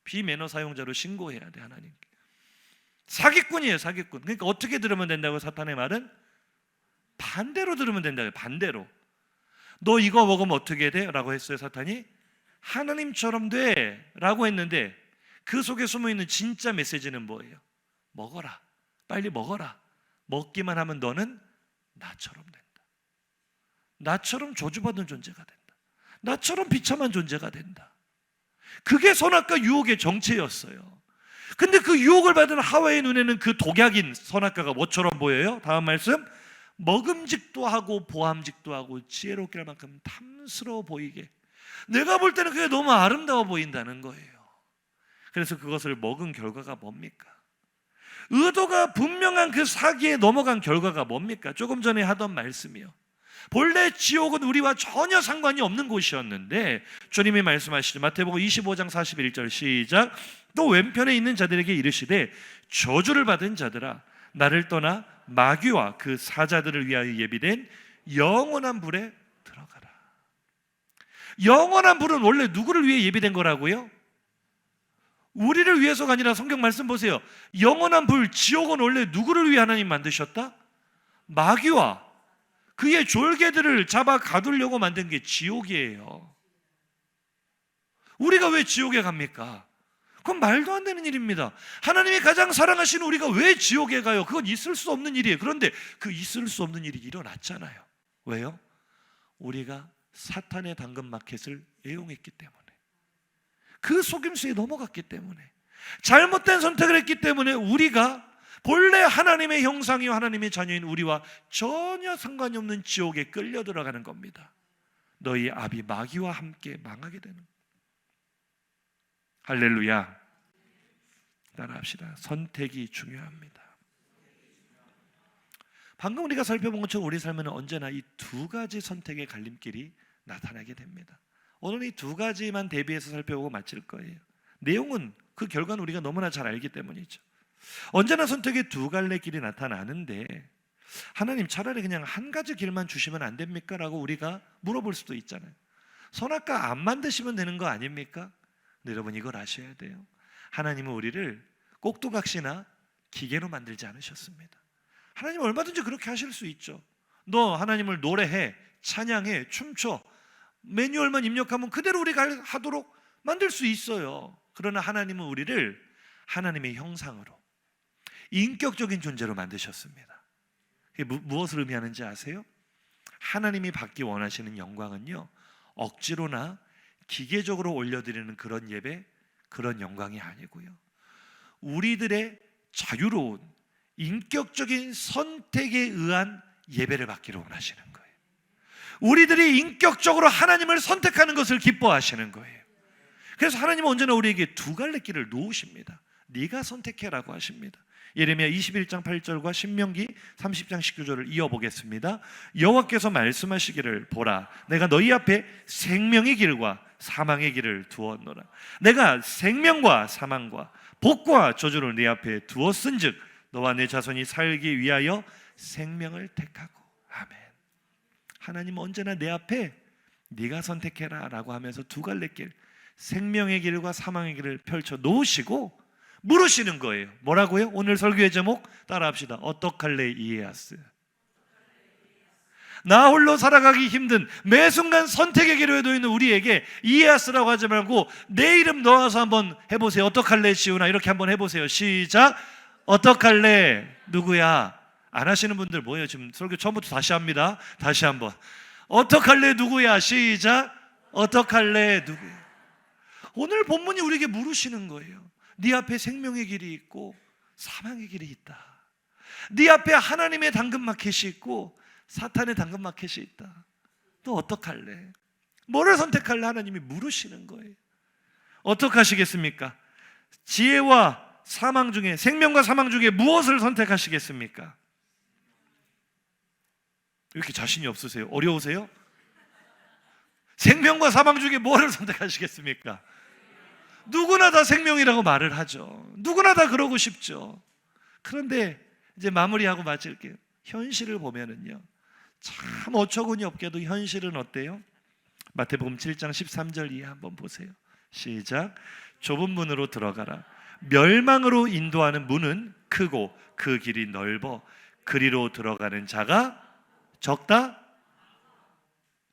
비매너 사용자로 신고해야 돼. 하나님께. 사기꾼이에요. 사기꾼. 그러니까 어떻게 들으면 된다고? 사탄의 말은 반대로 들으면 된다고요. 반대로. 너 이거 먹으면 어떻게 돼? 라고 했어요. 사탄이 하나님처럼 돼 라고 했는데 그 속에 숨어있는 진짜 메시지는 뭐예요? 먹어라. 빨리 먹어라. 먹기만 하면 너는 나처럼 된다. 나처럼 저주받은 존재가 된다. 나처럼 비참한 존재가 된다. 그게 선악과 유혹의 정체였어요. 근데 그 유혹을 받은 하와의 눈에는 그 독약인 선악과가 뭐처럼 보여요? 다음 말씀. 먹음직도 하고 보암직도 하고 지혜롭게 할 만큼 탐스러워 보이게. 내가 볼 때는 그게 너무 아름다워 보인다는 거예요. 그래서 그것을 먹은 결과가 뭡니까? 의도가 분명한 그 사기에 넘어간 결과가 뭡니까? 조금 전에 하던 말씀이요. 본래 지옥은 우리와 전혀 상관이 없는 곳이었는데 주님이 말씀하시죠. 마태복음 25장 41절 시작. 또 왼편에 있는 자들에게 이르시되 저주를 받은 자들아 나를 떠나 마귀와 그 사자들을 위하여 예비된 영원한 불에 들어가라. 영원한 불은 원래 누구를 위해 예비된 거라고요? 우리를 위해서가 아니라 성경 말씀 보세요. 영원한 불, 지옥은 원래 누구를 위해 하나님 만드셨다? 마귀와 그의 졸개들을 잡아 가두려고 만든 게 지옥이에요. 우리가 왜 지옥에 갑니까? 그건 말도 안 되는 일입니다. 하나님이 가장 사랑하시는 우리가 왜 지옥에 가요? 그건 있을 수 없는 일이에요. 그런데 그 있을 수 없는 일이 일어났잖아요. 왜요? 우리가 사탄의 당근마켓을 애용했기 때문에, 그 속임수에 넘어갔기 때문에, 잘못된 선택을 했기 때문에 우리가 본래 하나님의 형상이요 하나님의 자녀인 우리와 전혀 상관이 없는 지옥에 끌려 들어가는 겁니다. 너희 아비 마귀와 함께 망하게 되는. 할렐루야. 따라합시다. 선택이 중요합니다. 방금 우리가 살펴본 것처럼 우리 삶에는 언제나 이 두 가지 선택의 갈림길이 나타나게 됩니다. 오늘 이 두 가지만 대비해서 살펴보고 마칠 거예요. 내용은 그 결과는 우리가 너무나 잘 알기 때문이죠. 언제나 선택의 두 갈래 길이 나타나는데 하나님 차라리 그냥 한 가지 길만 주시면 안 됩니까? 라고 우리가 물어볼 수도 있잖아요. 선악과 안 만드시면 되는 거 아닙니까? 근데 여러분 이걸 아셔야 돼요. 하나님은 우리를 꼭두각시나 기계로 만들지 않으셨습니다. 하나님은 얼마든지 그렇게 하실 수 있죠. 너 하나님을 노래해, 찬양해, 춤춰, 매뉴얼만 입력하면 그대로 우리가 하도록 만들 수 있어요. 그러나 하나님은 우리를 하나님의 형상으로 인격적인 존재로 만드셨습니다. 그게 무엇을 의미하는지 아세요? 하나님이 받기 원하시는 영광은요, 억지로나 기계적으로 올려드리는 그런 예배, 그런 영광이 아니고요, 우리들의 자유로운 인격적인 선택에 의한 예배를 받기를 원하시는 거예요. 우리들이 인격적으로 하나님을 선택하는 것을 기뻐하시는 거예요. 그래서 하나님은 언제나 우리에게 두 갈래 길을 놓으십니다. 네가 선택해라고 하십니다. 예레미야 21장 8절과 신명기 30장 19절을 이어보겠습니다. 여호와께서 말씀하시기를 보라, 내가 너희 앞에 생명의 길과 사망의 길을 두었노라. 내가 생명과 사망과 복과 저주를 네 앞에 두었은즉 너와 내 자손이 살기 위하여 생명을 택하고. 아멘. 하나님 언제나 내 앞에 네가 선택해라 라고 하면서 두 갈래 길, 생명의 길과 사망의 길을 펼쳐 놓으시고 물으시는 거예요. 뭐라고요? 오늘 설교의 제목 따라합시다. 어떡할래 이에야스. 나 홀로 살아가기 힘든 매 순간 선택의 길에 놓여 있는 우리에게 이에야스라고 하지 말고 내 이름 넣어서 한번 해보세요. 어떡할래 시우나 이렇게 한번 해보세요. 시작. 어떡할래 누구야? 안 하시는 분들 뭐예요? 지금 설교 처음부터 다시 합니다. 다시 한번. 어떡할래 누구야? 시작. 어떡할래 누구야? 오늘 본문이 우리에게 물으시는 거예요. 네 앞에 생명의 길이 있고 사망의 길이 있다. 네 앞에 하나님의 당근마켓이 있고 사탄의 당근마켓이 있다. 너 어떡할래? 뭐를 선택할래? 하나님이 물으시는 거예요. 어떡하시겠습니까? 지혜와 사망 중에, 생명과 사망 중에 무엇을 선택하시겠습니까? 이렇게 자신이 없으세요? 어려우세요? 생명과 사망 중에 뭐를 선택하시겠습니까? 누구나 다 생명이라고 말을 하죠. 누구나 다 그러고 싶죠. 그런데 이제 마무리하고 마칠게요. 현실을 보면은요, 참 어처구니 없게도 현실은 어때요? 마태복음 7장 13절 이하 한번 보세요. 시작. 좁은 문으로 들어가라. 멸망으로 인도하는 문은 크고 그 길이 넓어 그리로 들어가는 자가 적다?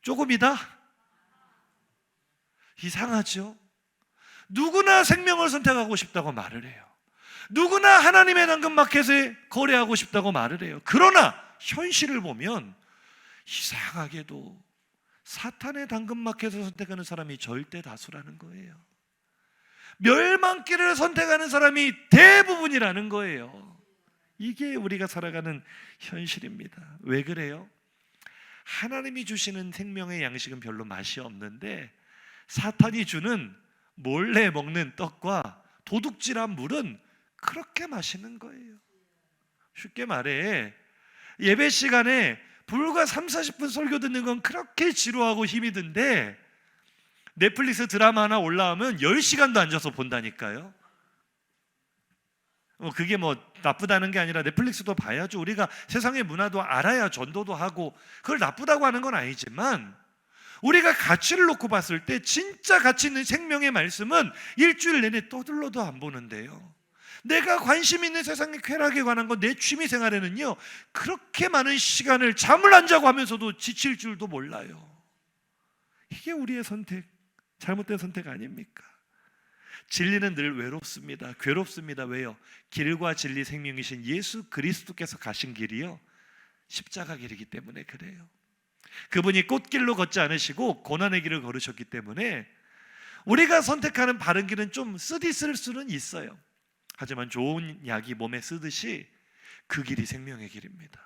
조금이다? 이상하죠? 누구나 생명을 선택하고 싶다고 말을 해요. 누구나 하나님의 당근마켓에 거래하고 싶다고 말을 해요. 그러나 현실을 보면 이상하게도 사탄의 당근마켓을 선택하는 사람이 절대 다수라는 거예요. 멸망길을 선택하는 사람이 대부분이라는 거예요. 이게 우리가 살아가는 현실입니다. 왜 그래요? 하나님이 주시는 생명의 양식은 별로 맛이 없는데 사탄이 주는 몰래 먹는 떡과 도둑질한 물은 그렇게 맛있는 거예요. 쉽게 말해 예배 시간에 불과 30-40분 설교 듣는 건 그렇게 지루하고 힘이 든데 넷플릭스 드라마 하나 올라오면 10시간도 앉아서 본다니까요. 그게 뭐 나쁘다는 게 아니라 넷플릭스도 봐야죠. 우리가 세상의 문화도 알아야 전도도 하고 그걸 나쁘다고 하는 건 아니지만 우리가 가치를 놓고 봤을 때 진짜 가치 있는 생명의 말씀은 일주일 내내 떠들러도 안 보는데요. 내가 관심 있는 세상의 쾌락에 관한 것, 내 취미 생활에는요 그렇게 많은 시간을 잠을 안 자고 하면서도 지칠 줄도 몰라요. 이게 우리의 선택, 잘못된 선택 아닙니까? 진리는 늘 외롭습니다. 괴롭습니다. 왜요? 길과 진리 생명이신 예수 그리스도께서 가신 길이요 십자가 길이기 때문에 그래요. 그분이 꽃길로 걷지 않으시고 고난의 길을 걸으셨기 때문에 우리가 선택하는 바른 길은 좀 쓰디쓸 수는 있어요. 하지만 좋은 약이 몸에 쓰듯이 그 길이 생명의 길입니다.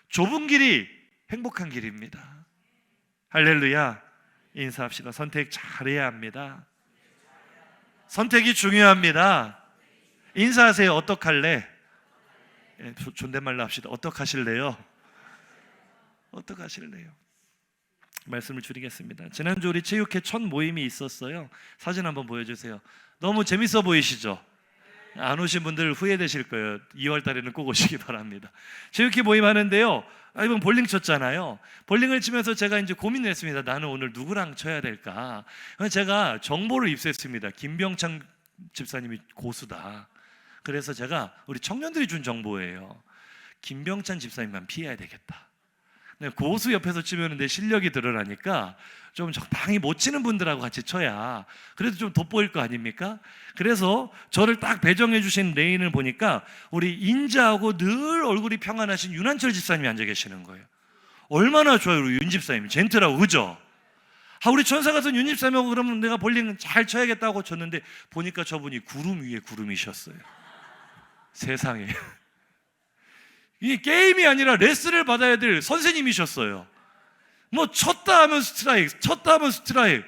좁은 길이 행복한 길입니다. 할렐루야. 인사합시다. 선택 잘해야 합니다. 선택이 중요합니다. 인사하세요. 어떡할래? 존댓말로 합시다. 어떡하실래요? 어떡하실래요? 말씀을 줄이겠습니다. 지난주 우리 체육회 첫 모임이 있었어요. 사진 한번 보여주세요. 너무 재밌어 보이시죠? 안 오신 분들 후회되실 거예요. 2월 달에는 꼭 오시기 바랍니다. 체육회 모임 하는데요, 이번 볼링 쳤잖아요. 볼링을 치면서 제가 이제 고민을 했습니다. 나는 오늘 누구랑 쳐야 될까? 제가 정보를 입수했습니다. 김병창 집사님이 고수다. 그래서 제가 우리 청년들이 준 정보예요. 김병찬 집사님만 피해야 되겠다. 고수 옆에서 치면 내 실력이 드러나니까 좀 적당히 못 치는 분들하고 같이 쳐야 그래도 좀 돋보일 거 아닙니까? 그래서 저를 딱 배정해 주신 레인을 보니까 우리 인자하고 늘 얼굴이 평안하신 윤한철 집사님이 앉아 계시는 거예요. 얼마나 좋아요. 우리 윤 집사님 젠틀하고 그죠? 우리 천사 같은 윤 집사님하고 그러면 내가 볼링 잘 쳐야겠다고 쳤는데 보니까 저분이 구름 위에 구름이셨어요. 세상에. 이게 게임이 아니라 레슨을 받아야 될 선생님이셨어요. 뭐 쳤다 하면 스트라이크, 쳤다 하면 스트라이크.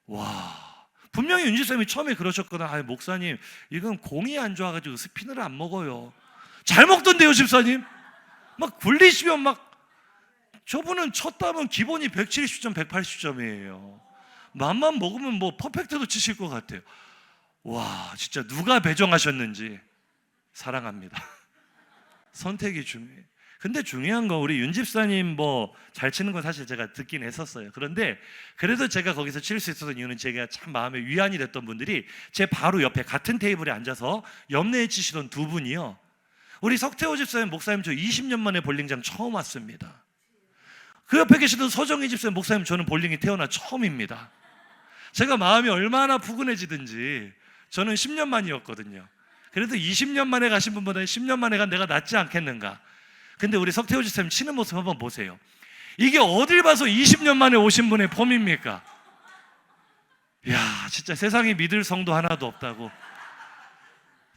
와, 분명히 윤 집사님이 처음에 그러셨거나 목사님 이건 공이 안 좋아가지고 스피너를 안 먹어요. 잘 먹던데요, 집사님? 막 굴리시면 막 저분은 첫 답은 기본이 170점, 180점이에요. 맘만 먹으면 뭐 퍼펙트도 치실 것 같아요. 와, 진짜 누가 배정하셨는지 사랑합니다. 선택이 중요해요. 근데 중요한 건 우리 윤 집사님 뭐 잘 치는 건 사실 제가 듣긴 했었어요. 그런데 그래도 제가 거기서 칠 수 있었던 이유는 제가 참 마음에 위안이 됐던 분들이 제 바로 옆에 같은 테이블에 앉아서 옆내에 치시던 두 분이요. 우리 석태호 집사님, 목사님 저 20년 만에 볼링장 처음 왔습니다. 그 옆에 계시던 서정희 집사님, 목사님 저는 볼링이 태어나 처음입니다. 제가 마음이 얼마나 푸근해지든지 저는 10년 만이었거든요. 그래도 20년 만에 가신 분보다 10년 만에 간 내가 낫지 않겠는가. 근데 우리 석태호 집사님 치는 모습 한번 보세요. 이게 어딜 봐서 20년 만에 오신 분의 폼입니까? 이야, 진짜 세상에 믿을 성도 하나도 없다고.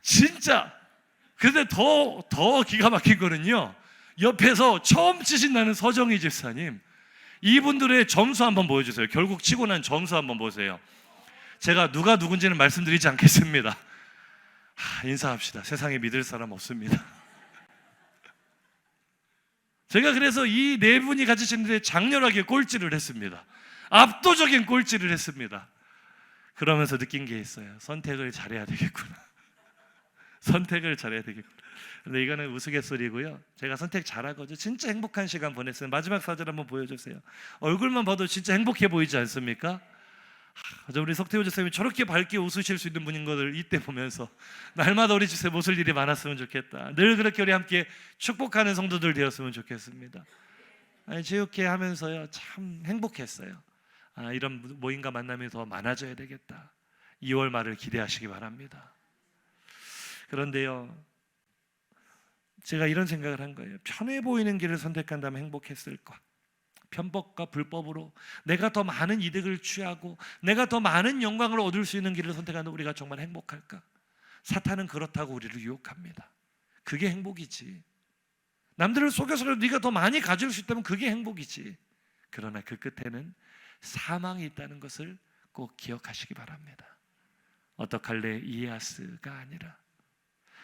진짜. 근데 더 기가 막힌 거는요, 옆에서 처음 치신다는 서정희 집사님, 이분들의 점수 한번 보여주세요. 결국 치고 난 점수 한번 보세요. 제가 누가 누군지는 말씀드리지 않겠습니다. 인사합시다. 세상에 믿을 사람 없습니다. 제가 그래서 이 네 분이 같이 치는데 장렬하게 꼴찌를 했습니다. 압도적인 꼴찌를 했습니다. 그러면서 느낀 게 있어요. 선택을 잘해야 되겠구나. 선택을 잘해야 되겠구나. 근데 이거는 우스갯소리고요. 제가 선택 잘하거든요. 진짜 행복한 시간 보냈어요. 마지막 사진 한번 보여주세요. 얼굴만 봐도 진짜 행복해 보이지 않습니까? 우리 석태호 집사님이 저렇게 밝게 웃으실 수 있는 분인 것을 이때 보면서 날마다 우리 집에 웃을 일이 많았으면 좋겠다. 늘 그렇게 우리 함께 축복하는 성도들 되었으면 좋겠습니다. 제육회 하면서요, 참 행복했어요. 이런 모임과 만남이 더 많아져야 되겠다. 2월 말을 기대하시기 바랍니다. 그런데요, 제가 이런 생각을 한 거예요. 편해 보이는 길을 선택한다면 행복했을 것. 편법과 불법으로 내가 더 많은 이득을 취하고 내가 더 많은 영광을 얻을 수 있는 길을 선택한다면 우리가 정말 행복할까? 사탄은 그렇다고 우리를 유혹합니다. 그게 행복이지. 남들을 속여서라도 네가 더 많이 가질 수 있다면 그게 행복이지. 그러나 그 끝에는 사망이 있다는 것을 꼭 기억하시기 바랍니다. 어떡할래? 이에야스가 아니라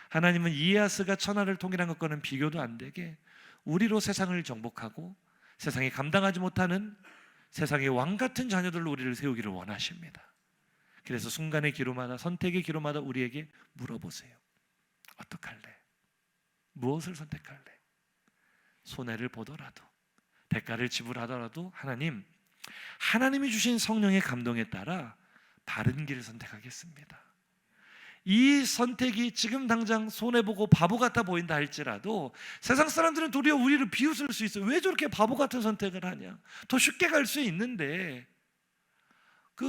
하나님은 이에야스가 천하를 통일한 것과는 비교도 안 되게 우리로 세상을 정복하고 세상이 감당하지 못하는 세상의 왕 같은 자녀들로 우리를 세우기를 원하십니다. 그래서 순간의 기로마다, 선택의 기로마다 우리에게 물어보세요. 어떡할래? 무엇을 선택할래? 손해를 보더라도, 대가를 지불하더라도 하나님이 주신 성령의 감동에 따라 바른 길을 선택하겠습니다. 이 선택이 지금 당장 손해보고 바보 같아 보인다 할지라도 세상 사람들은 도리어 우리를 비웃을 수 있어요. 왜 저렇게 바보 같은 선택을 하냐? 더 쉽게 갈 수 있는데.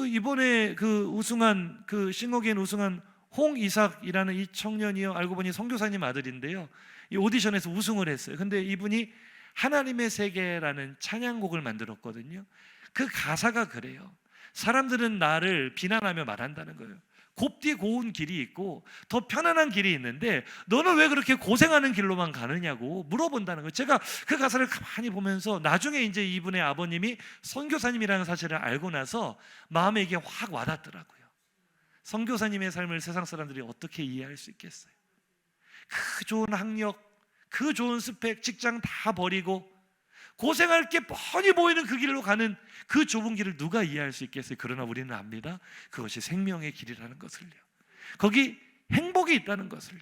이번에 우승한 싱어게인 우승한 홍이삭이라는 이 청년이요, 알고 보니 선교사님 아들인데요, 이 오디션에서 우승을 했어요. 근데 이분이 하나님의 세계라는 찬양곡을 만들었거든요. 그 가사가 그래요. 사람들은 나를 비난하며 말한다는 거예요. 곱디 고운 길이 있고 더 편안한 길이 있는데 너는 왜 그렇게 고생하는 길로만 가느냐고 물어본다는 거예요. 제가 그 가사를 가만히 보면서 나중에 이제 이분의 아버님이 선교사님이라는 사실을 알고 나서 마음에 이게 확 와닿더라고요. 선교사님의 삶을 세상 사람들이 어떻게 이해할 수 있겠어요? 그 좋은 학력, 그 좋은 스펙, 직장 다 버리고 고생할 게 뻔히 보이는 그 길로 가는 그 좁은 길을 누가 이해할 수 있겠어요? 그러나 우리는 압니다. 그것이 생명의 길이라는 것을요. 거기 행복이 있다는 것을요.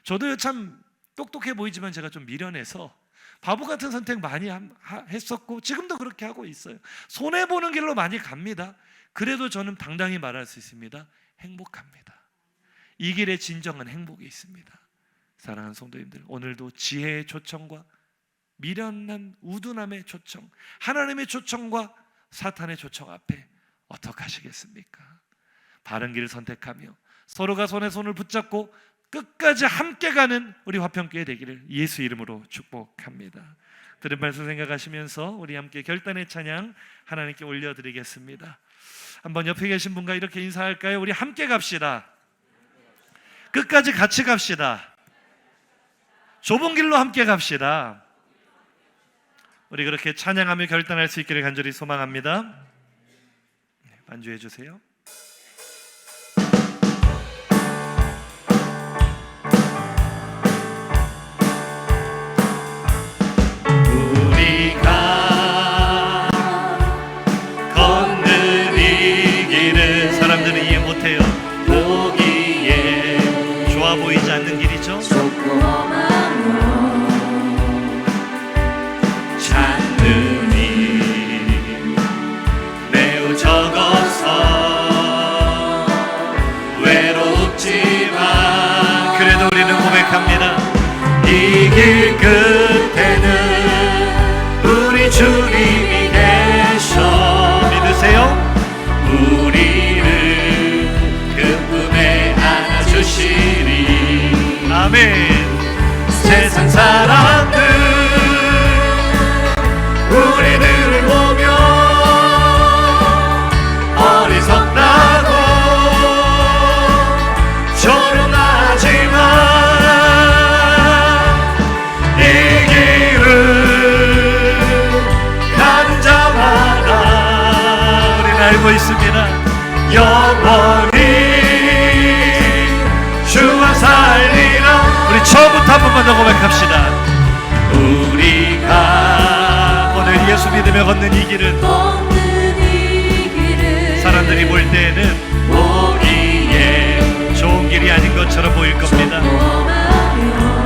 저도 참 똑똑해 보이지만 제가 좀 미련해서 바보 같은 선택 많이 했었고 지금도 그렇게 하고 있어요. 손해보는 길로 많이 갑니다. 그래도 저는 당당히 말할 수 있습니다. 행복합니다. 이 길에 진정한 행복이 있습니다. 사랑하는 성도님들, 오늘도 지혜의 초청과 미련한 우둔함의 초청, 하나님의 초청과 사탄의 초청 앞에 어떻게 하시겠습니까? 바른 길을 선택하며 서로가 손에 손을 붙잡고 끝까지 함께 가는 우리 화평교회 되기를 예수 이름으로 축복합니다. 들은 말씀 생각하시면서 우리 함께 결단의 찬양 하나님께 올려드리겠습니다. 한번 옆에 계신 분과 이렇게 인사할까요? 우리 함께 갑시다. 끝까지 같이 갑시다. 좁은 길로 함께 갑시다. 우리 그렇게 찬양하며 결단할 수 있기를 간절히 소망합니다. 반주해 주세요. 보이지 않는 길이죠. 찾느니 매우 적어서 외롭지만 그래도 우리는 고백합니다. 이 길 끝에는 우리 주님이 계셔. 믿으세요? 우리를 그 품에 안아주시리. 아멘. 세상 사람들 우리들을 보며 어리석다고 조롱하지만 이 길을 가는 자마다 우리는 알고 있습니다. 영원히 주와 살리라. 우리 처음부터 한 번만 더 고백합시다. 우리가 오늘 예수 믿으며 걷는 이 길은 사람들이 볼 때에는 보기에 좋은 길이 아닌 것처럼 보일 겁니다.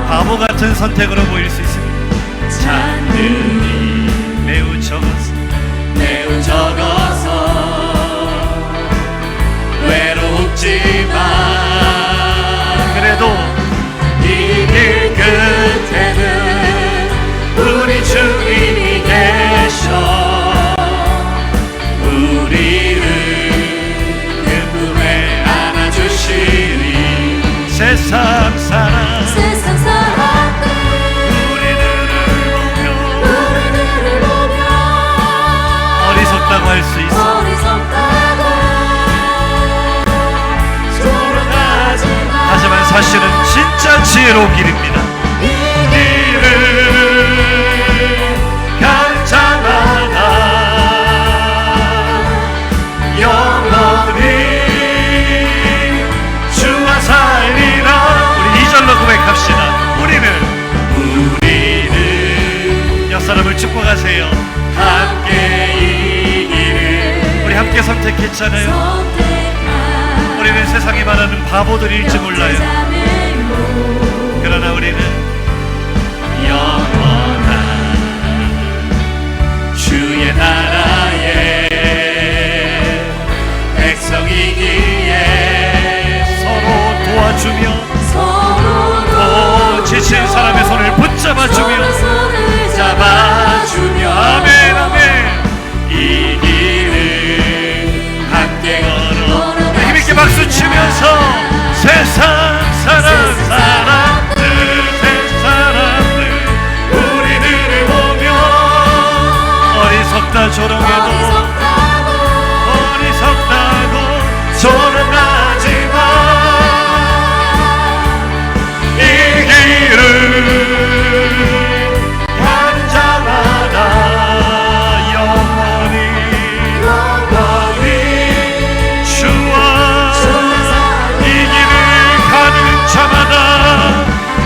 바보 같은 선택으로 보일 수 있습니다. 찾느니 매우 적어서 매우 적어서 외롭지만 그래도 이 길 끝에는 우리 주님이 계셔. 우리를 그 품에 안아주시리. 세상 사람 우리들을 보며 어리석다고 할 수 있어. 하지만 사실은 진짜 지혜로운 길입니다. 이 길을 가는 자마다 영원히 주와 살리라. 우리 2절로 고백합시다. 우리는 옆사람을 축복하세요. 함께 이 길을 우리 함께 선택했잖아요. 우리는 세상이 말하는 바보들일지 몰라요. 그러나 우리는 영원한 주의 나라의 백성이기에 서로 도와주며 지친 사람의 손을 붙잡아주며 잡아주며 아멘 아멘. 이 길을 함께 걸어 힘있게 박수 치면서 세상 사람들 우리들을 보며 어리석다 조롱해도 어리석다고 조롱하지만 이 길을 가는 자마다 영원히 주와 이 길을 가는 자마다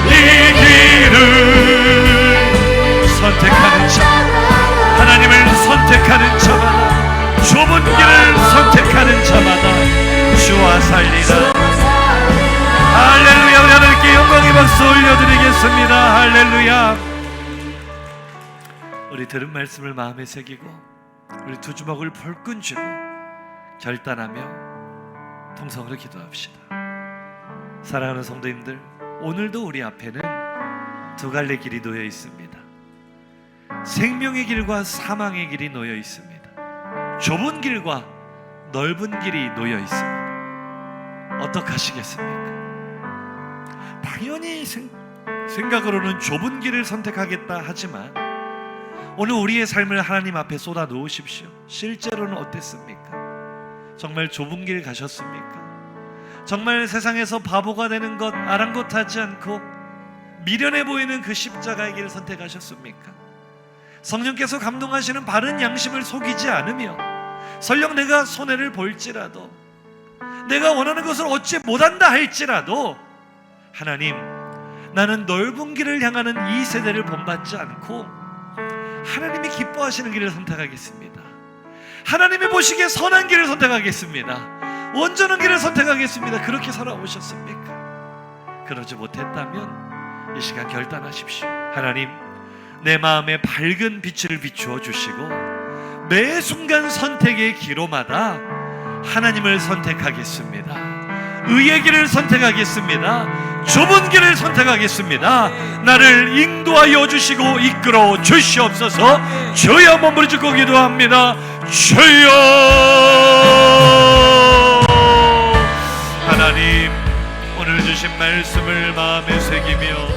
이 길을 선택하는 자 하나님을 선택하는 자마다 좁은 길을 선택하는 자마다 주와 살리라. 할렐루야. 우리 하나님께 영광의 박수 올려드리겠습니다. 할렐루야. 우리 들은 말씀을 마음에 새기고 우리 두 주먹을 벌끈 쥐고 결단하며 통성으로 기도합시다. 사랑하는 성도님들, 오늘도 우리 앞에는 두 갈래 길이 놓여 있습니다. 생명의 길과 사망의 길이 놓여 있습니다. 좁은 길과 넓은 길이 놓여 있습니다. 어떡하시겠습니까? 당연히 생각으로는 좁은 길을 선택하겠다 하지만 오늘 우리의 삶을 하나님 앞에 쏟아 놓으십시오. 실제로는 어땠습니까? 정말 좁은 길 가셨습니까? 정말 세상에서 바보가 되는 것 아랑곳하지 않고 미련해 보이는 그 십자가의 길을 선택하셨습니까? 성령께서 감동하시는 바른 양심을 속이지 않으며 설령 내가 손해를 볼지라도 내가 원하는 것을 얻지 못한다 할지라도 하나님, 나는 넓은 길을 향하는 이 세대를 본받지 않고 하나님이 기뻐하시는 길을 선택하겠습니다. 하나님이 보시기에 선한 길을 선택하겠습니다. 온전한 길을 선택하겠습니다. 그렇게 살아오셨습니까? 그러지 못했다면 이 시간 결단하십시오. 하나님, 내 마음에 밝은 빛을 비추어 주시고 매 순간 선택의 기로마다 하나님을 선택하겠습니다. 의의 길을 선택하겠습니다. 좁은 길을 선택하겠습니다. 나를 인도하여 주시고 이끌어 주시옵소서. 주여 머무르짖고 기도합니다. 주여. 하나님, 오늘 주신 말씀을 마음에 새기며